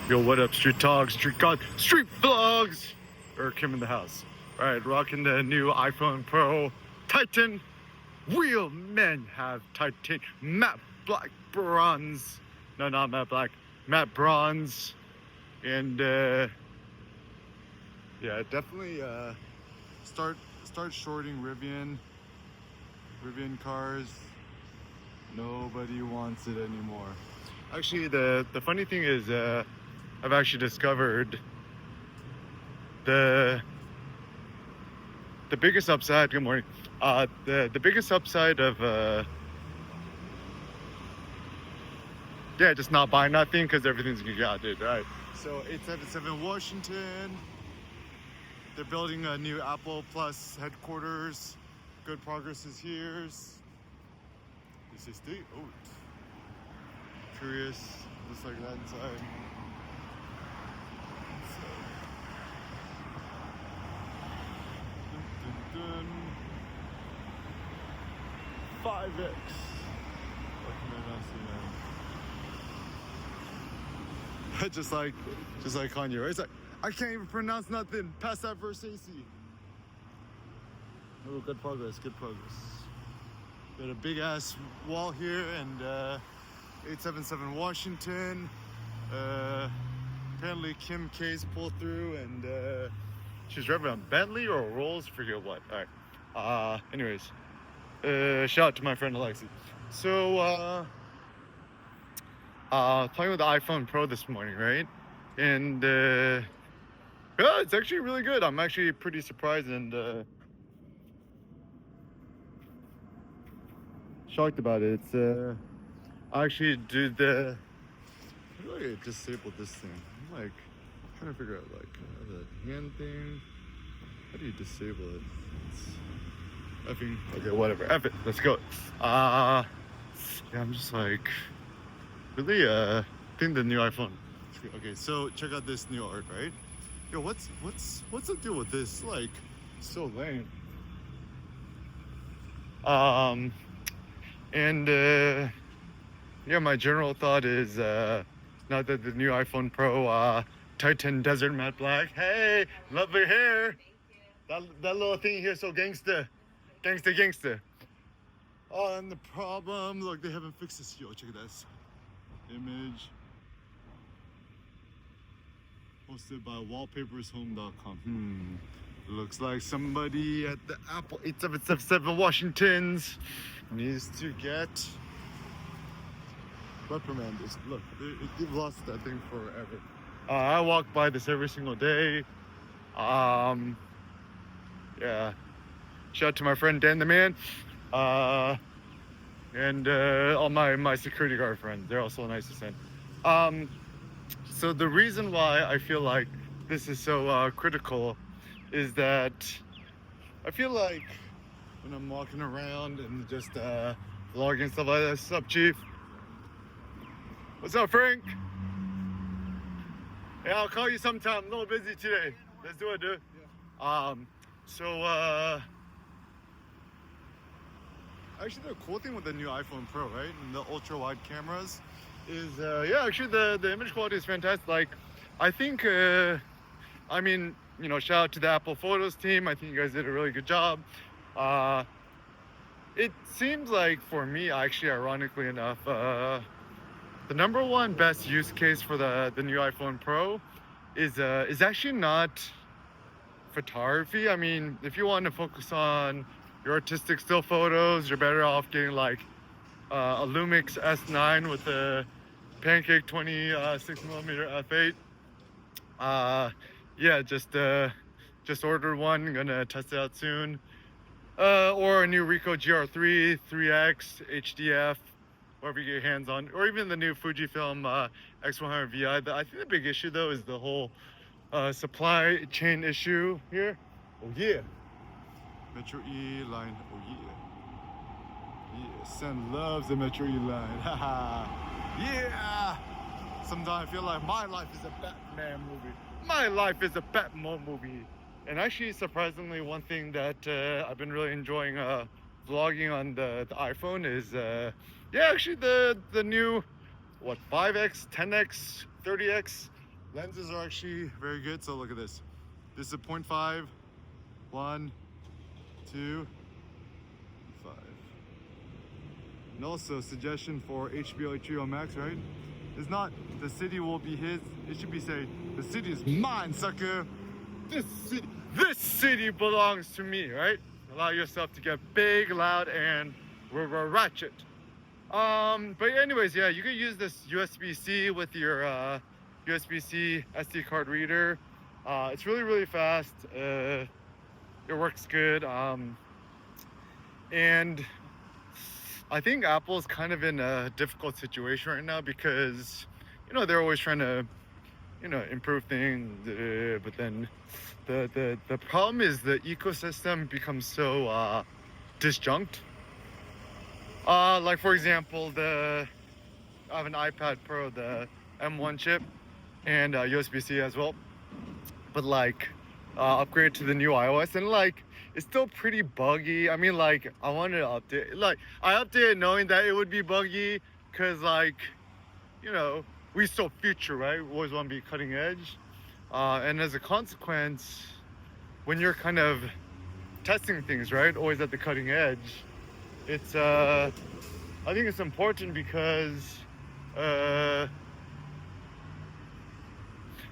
Yo, what up, street talk, street god, street vlogs? Or Kim in the house. Alright, rocking the new iPhone Pro Titan. Real men have Titan matte black bronze. No, not matte black, matte bronze. And yeah, definitely start shorting Rivian cars. Nobody wants it anymore. Actually, the funny thing is, I've actually discovered the biggest upside. Good morning. The biggest upside of just not buying nothing because everything's gonna get outdated, right? So 877 Washington. They're building a new Apple Plus headquarters. Good progress is here. This is state. Oh, curious. Looks like that inside. So, dun. 5X. What can I not see now? just like Kanye, right? It's like, I can't even pronounce nothing past that verse AC. Oh, good progress, good progress. Got a big ass wall here and 877 Washington. Apparently Kim K's pulled through and she's driving a Bentley or a Rolls, forget what. Alright. Anyways. Shout out to my friend Alexi. So playing with the iPhone Pro this morning, right? And yeah, it's actually really good. I'm actually pretty surprised and shocked about it. It's I actually did the how do I disable this thing? I'm like trying to figure out like the hand thing. How do you disable it? It's effing okay, whatever. F it, let's go. Yeah, I'm just like really think the new iPhone. Okay, so check out this new art, right? Yo, what's the deal with this? Like so lame. And yeah, my general thought is now that the new iPhone Pro Titan Desert Matte Black. Hey, love your hair. That little thing here, so gangsta. Oh, and the problem, look, they haven't fixed this. Yo, check this image. Posted by wallpapershome.com. Looks like somebody at the Apple 8777 Washingtons needs to get reprimanded. Look, they've lost that thing forever. I walk by this every single day. Yeah. Shout out to my friend Dan the Man. And all my security guard friends. They're also nice to send. So the reason why I feel like this is so critical is that I feel like when I'm walking around and just vlogging stuff like that. What's up, Chief? What's up, Frank? Yeah, I'll call you sometime. I'm a little busy today. Let's do it, dude. Yeah. Actually, the cool thing with the new iPhone Pro, right, and the ultra wide cameras, is yeah, actually the image quality is fantastic. Like, I think, I mean, you know, shout out to the Apple Photos team. I think you guys did a really good job. It seems like for me, actually, ironically enough, the number one best use case for the new iPhone Pro is actually not photography. I mean, if you want to focus on your artistic still photos, you're better off getting like a Lumix S9 with a Pancake 26mm f8. Yeah, just ordered one. Gonna test it out soon. Or a new Ricoh GR3 3X HDF, whatever you get your hands on, or even the new Fujifilm X100 VI. I think the big issue though is the whole supply chain issue here. Oh yeah, Metro E line. Oh yeah, yeah. Son loves the Metro E line. Haha. Yeah. Sometimes I feel like my life is a Batman movie. My life is a Batman movie. And actually, surprisingly, one thing that I've been really enjoying vlogging on the iPhone is, yeah, actually the new, what, 5X, 10X, 30X Lenses are actually very good. So look at this. This is a 0.5, 1, 2, 5. And also suggestion for HBO Max, right? It's not the city will be his. It should be say the city is mine, sucker. This city belongs to me, right? Allow yourself to get big, loud, and ratchet. But anyways, yeah, you can use this USB-C with your USB-C SD card reader. It's really fast. It works good. And I think Apple's kind of in a difficult situation right now because, you know, they're always trying to, you know, improve things, but then the problem is the ecosystem becomes so disjunct. Like for example, I have an iPad Pro, the M1 chip, and USB-C as well. But like, upgrade to the new iOS, and like, it's still pretty buggy. I mean, like, I wanted to update. Like, I updated knowing that it would be buggy, cause like, you know, we still future, right? We always want to be cutting edge, and as a consequence, when you're kind of testing things, right, always at the cutting edge, it's I think it's important because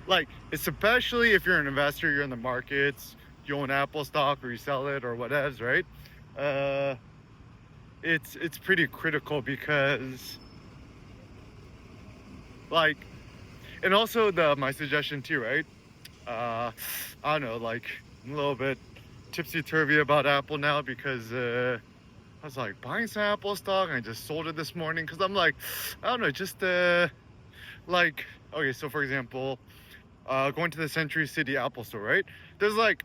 like, especially if you're an investor, you're in the markets, you own Apple stock or you sell it or whatever, right? It's pretty critical because, like, and also my suggestion too, right? I don't know, like, I'm a little bit tipsy-turvy about Apple now because I was like buying some Apple stock and I just sold it this morning because I'm like, I don't know, just like, okay, so for example, going to the Century City Apple Store, right? There's like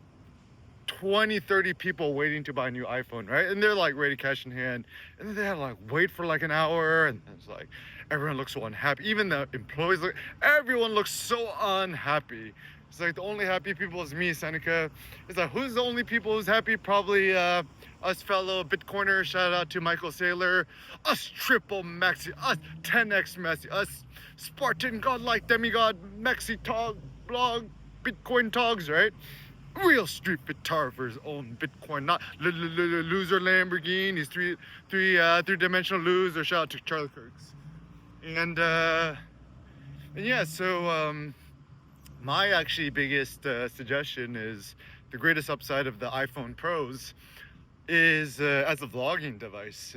20-30 people waiting to buy a new iPhone, right? And they're like ready cash in hand, and then they have to like wait for like an hour, and it's like everyone looks so unhappy. Even the employees everyone looks so unhappy. It's like the only happy people is me, Seneca. It's like, who's the only people who's happy? Probably us fellow Bitcoiners. Shout out to Michael Saylor. Us triple maxi, us 10x maxi, us Spartan godlike demigod maxi tog blog Bitcoin togs, right? Real street photographers own Bitcoin, not loser Lamborghinis, three-dimensional loser. Shout out to Charlie Kirks. And yeah, so my actually biggest suggestion is the greatest upside of the iPhone Pros is as a vlogging device.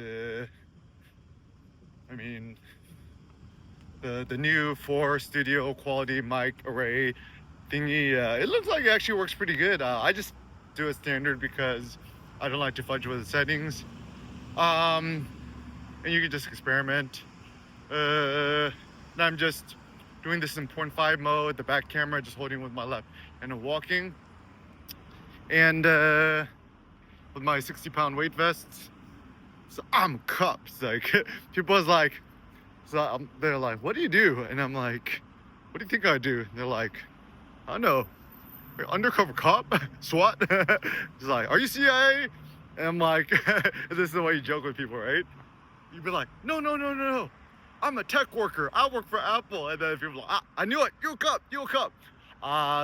I mean, the new 4 studio quality mic array thingy, it looks like it actually works pretty good. I just do a standard because I don't like to fudge with the settings. And you can just experiment. And I'm just doing this in 0.5 mode, the back camera, just holding with my left and I'm walking. And with my 60-pound weight vests, so I'm cups. Like, people was like, so they're like, what do you do? And I'm like, what do you think I do? And they're like, I don't know, undercover cop, SWAT. It's like, are you CIA? And I'm like, this is the way you joke with people, right? You'd be like, no. I'm a tech worker. I work for Apple. And then people are like, I knew it. You a cop.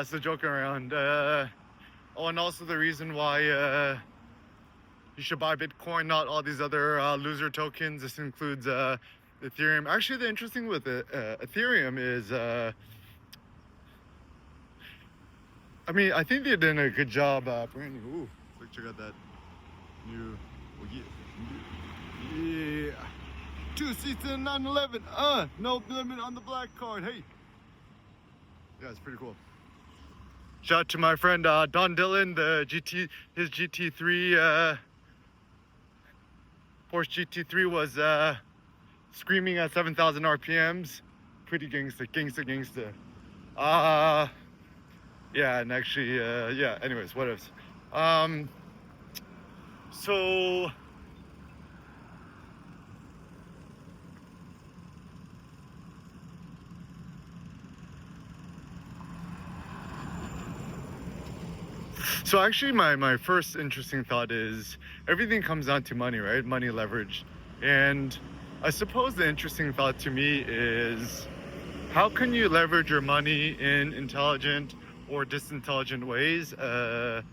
So joking around. Oh, and also the reason why you should buy Bitcoin, not all these other loser tokens. This includes Ethereum. Actually, the interesting with Ethereum is, I mean, I think they're doing a good job. Brand new. Ooh, look, check out that new. Yeah. 2 seats in 911. No limit on the black card. Hey. Yeah, it's pretty cool. Shout out to my friend Don Dillon, his GT3, Porsche GT3 was screaming at 7,000 RPMs. Pretty gangster. Yeah, and actually, yeah, anyways, what else? So actually my first interesting thought is everything comes down to money, right? Money, leverage. And I suppose the interesting thought to me is how can you leverage your money in intelligent or disintelligent ways? And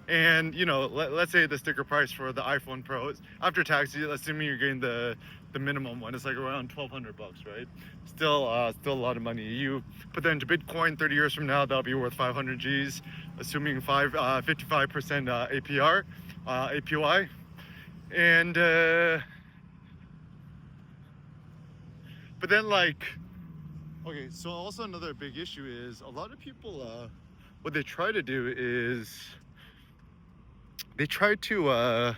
let's say the sticker price for the iPhone Pro is after tax, assuming you're getting the minimum one, it's like around $1,200, right? Still a lot of money. You put that into Bitcoin 30 years from now, that'll be worth 500 G's, assuming 55% APR, APY. And but then, like, okay, so also another big issue is a lot of people, what they try to do is they try to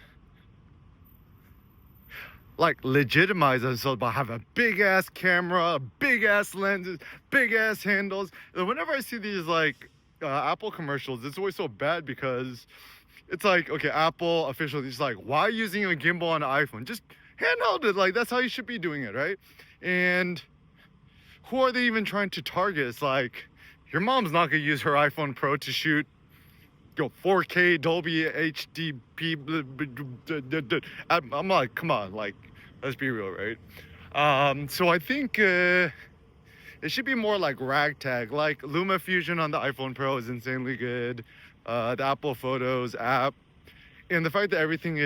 like legitimize themselves by having a big ass camera, big ass lenses, big ass handles. And whenever I see these like Apple commercials, it's always so bad because it's like, okay, Apple official, it's like, why using a gimbal on an iPhone? Just handheld it, like that's how you should be doing it, right? And who are they even trying to target? It's like, your mom's not gonna use her iPhone Pro to shoot 4K Dolby HDP. I'm like, come on, like, let's be real, right? So I think it should be more like ragtag. Like LumaFusion on the iPhone Pro is insanely good. The Apple Photos app, and the fact that everything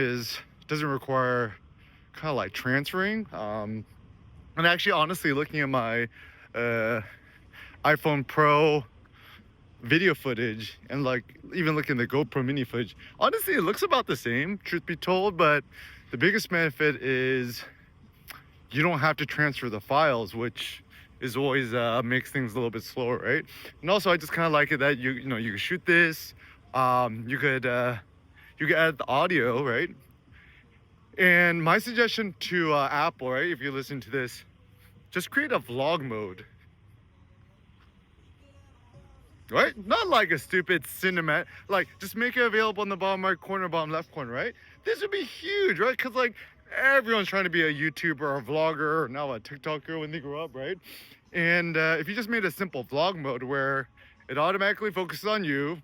doesn't require kind of like transferring. And actually, honestly, looking at my iPhone Pro video footage and like even looking at the GoPro mini footage, honestly it looks about the same, truth be told, but the biggest benefit is you don't have to transfer the files, which is always makes things a little bit slower, right? And also I just kind of like it that you can shoot this, you could add the audio, right? And my suggestion to Apple, right, if you listen to this, just create a vlog mode. Right? Not like a stupid cinematic, like just make it available in the bottom right corner, bottom left corner, right? This would be huge, right? Because like everyone's trying to be a YouTuber or a vlogger or now a TikToker when they grow up, right? And if you just made a simple vlog mode where it automatically focuses on you,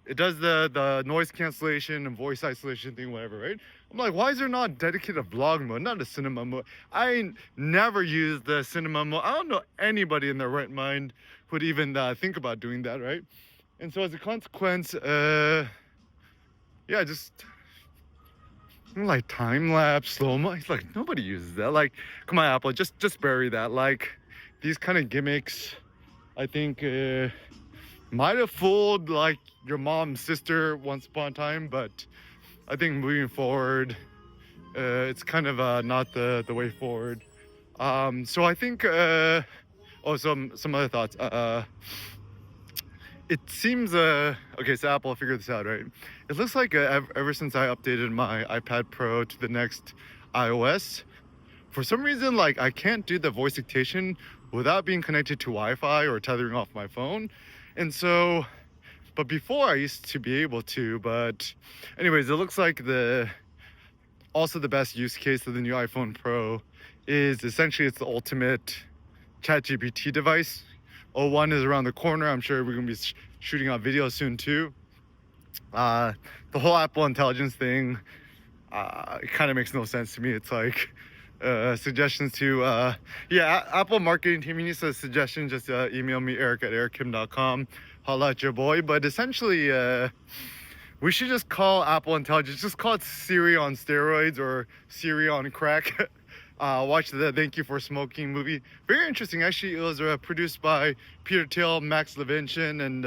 it does the noise cancellation and voice isolation thing, whatever, right? I'm like, why is there not dedicated vlog mode, not a cinema mode? I never use the cinema mode. I don't know anybody in their right mind who would even think about doing that, right? And so as a consequence, yeah, just like time lapse, slow mo. It's like nobody uses that. Like, come on, Apple, just bury that. Like these kind of gimmicks, I think. Might have fooled like your mom's sister once upon a time, but I think moving forward, it's kind of not the way forward. So I think, some other thoughts. It seems, okay, so Apple figured this out, right? It looks like ever since I updated my iPad Pro to the next iOS, for some reason, like I can't do the voice dictation without being connected to Wi-Fi or tethering off my phone. And so, but before I used to be able to, but anyways, it looks like also the best use case of the new iPhone Pro is essentially it's the ultimate ChatGPT device. O1 is around the corner. I'm sure we're gonna be shooting out videos soon too. The whole Apple Intelligence thing, it kind of makes no sense to me. It's like suggestions to Apple marketing team, you need a suggestion, just email me, eric@erickim.com. Holla at your boy. But essentially we should just call Apple Intelligence, just call it Siri on steroids or Siri on crack. Watch the Thank You for Smoking movie, very interesting actually. It was produced by Peter Thiel, Max Levinson, and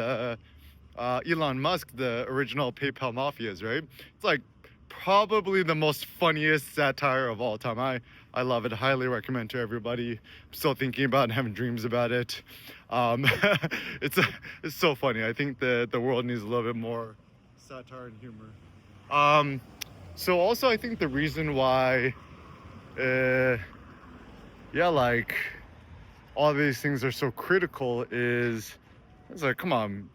Elon Musk, the original PayPal mafias, right? It's like probably the most funniest satire of all time. I love it. Highly recommend to everybody. I'm still thinking about it and having dreams about it. It's so funny. I think the world needs a little bit more satire and humor. So also I think the reason why like all these things are so critical is it's like, come on,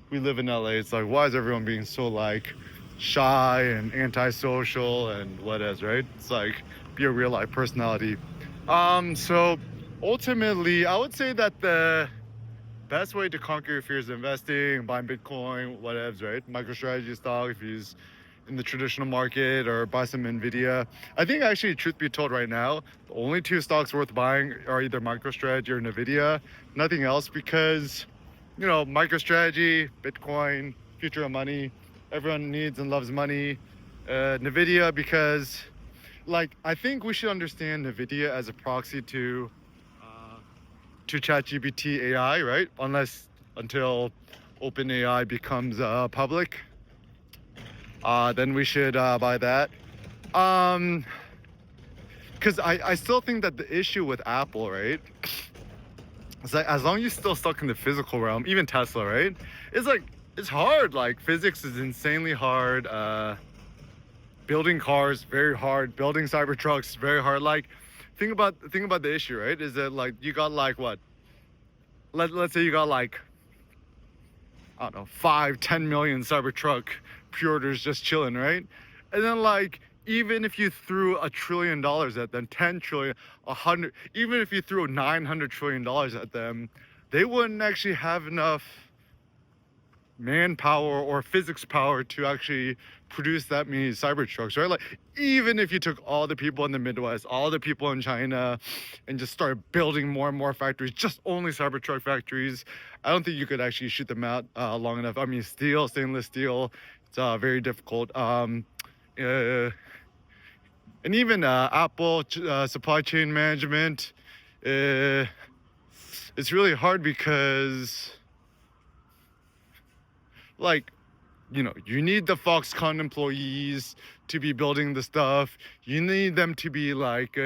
we live in LA. It's like, why is everyone being so like shy and antisocial and what else, right? It's like, be a real life personality. So ultimately I would say that the best way to conquer your fears of investing, buying Bitcoin, whatevs, right? MicroStrategy stock, if you use in the traditional market or buy some Nvidia. I think actually, truth be told, right now, the only two stocks worth buying are either MicroStrategy or Nvidia. Nothing else, because MicroStrategy, Bitcoin, future of money. Everyone needs and loves money. Nvidia, because I think we should understand Nvidia as a proxy to ChatGPT AI, right? Until OpenAI becomes public, then we should buy that. Because I still think that the issue with Apple, right? It's like, as long as you're still stuck in the physical realm, even Tesla, right? It's hard. Like, physics is insanely hard. Building cars, very hard. Building Cybertrucks, very hard. Like, think about the issue, right? Is that, like, you got, like, what? Let's say you got, like, I don't know, 5-10 million Cybertruck pre-orders just chilling, right? And then, like, even if you threw $1 trillion at them, 10 trillion, 100, even if you threw $900 trillion at them, they wouldn't actually have enough manpower or physics power to actually produce that many Cybertrucks, right? Like, even if you took all the people in the Midwest, all the people in China, and just started building more and more factories, just only Cybertruck factories, I don't think you could actually shoot them out long enough. I mean, stainless steel, it's very difficult. And even Apple supply chain management, it's really hard because, like, you need the Foxconn employees to be building the stuff. You need them to be like,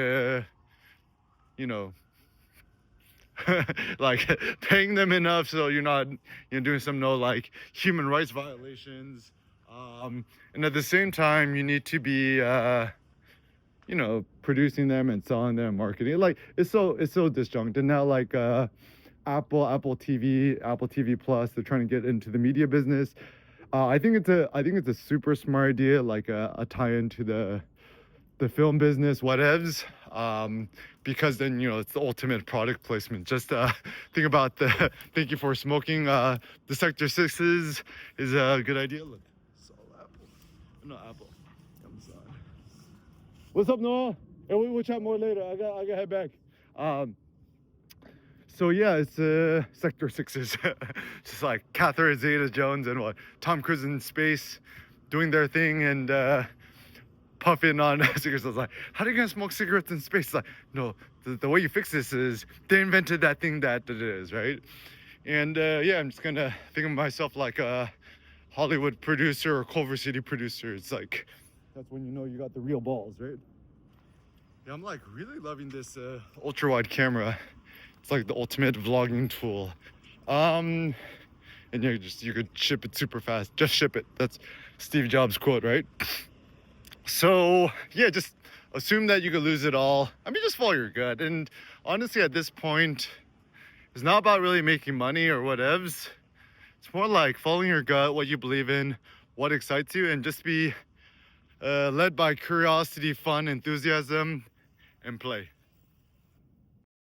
like, paying them enough so you're not, doing some like human rights violations. And at the same time, you need to be, producing them and selling them, marketing. Like, it's so disjunct. And now, like, Apple TV Plus, they're trying to get into the media business. I think it's a super smart idea, like a tie-in to the film business, whatevs. Because then it's the ultimate product placement. Just think about the thank you for smoking. The Sector 6s is a good idea. Look, it's all Apple, not Apple. Amazon. What's up, Noah? Hey, we'll chat more later. I got head back. So yeah, it's Sector 6s. Just like Catherine Zeta-Jones and Tom Cruise in space doing their thing and puffing on cigarettes. I was like, how are you gonna smoke cigarettes in space? Like, no, the way you fix this is they invented that thing that it is, right? And yeah, I'm just gonna think of myself like a Hollywood producer or Culver City producer. It's like, that's when you got the real balls, right? Yeah, I'm like really loving this ultra wide camera. It's like the ultimate vlogging tool. And you could ship it super fast. Just ship it. That's Steve Jobs' quote, right? So yeah, just assume that you could lose it all. I mean, just follow your gut. And honestly, at this point, it's not about really making money or whatevs. It's more like following your gut, what you believe in, what excites you, and just be led by curiosity, fun, enthusiasm, and play.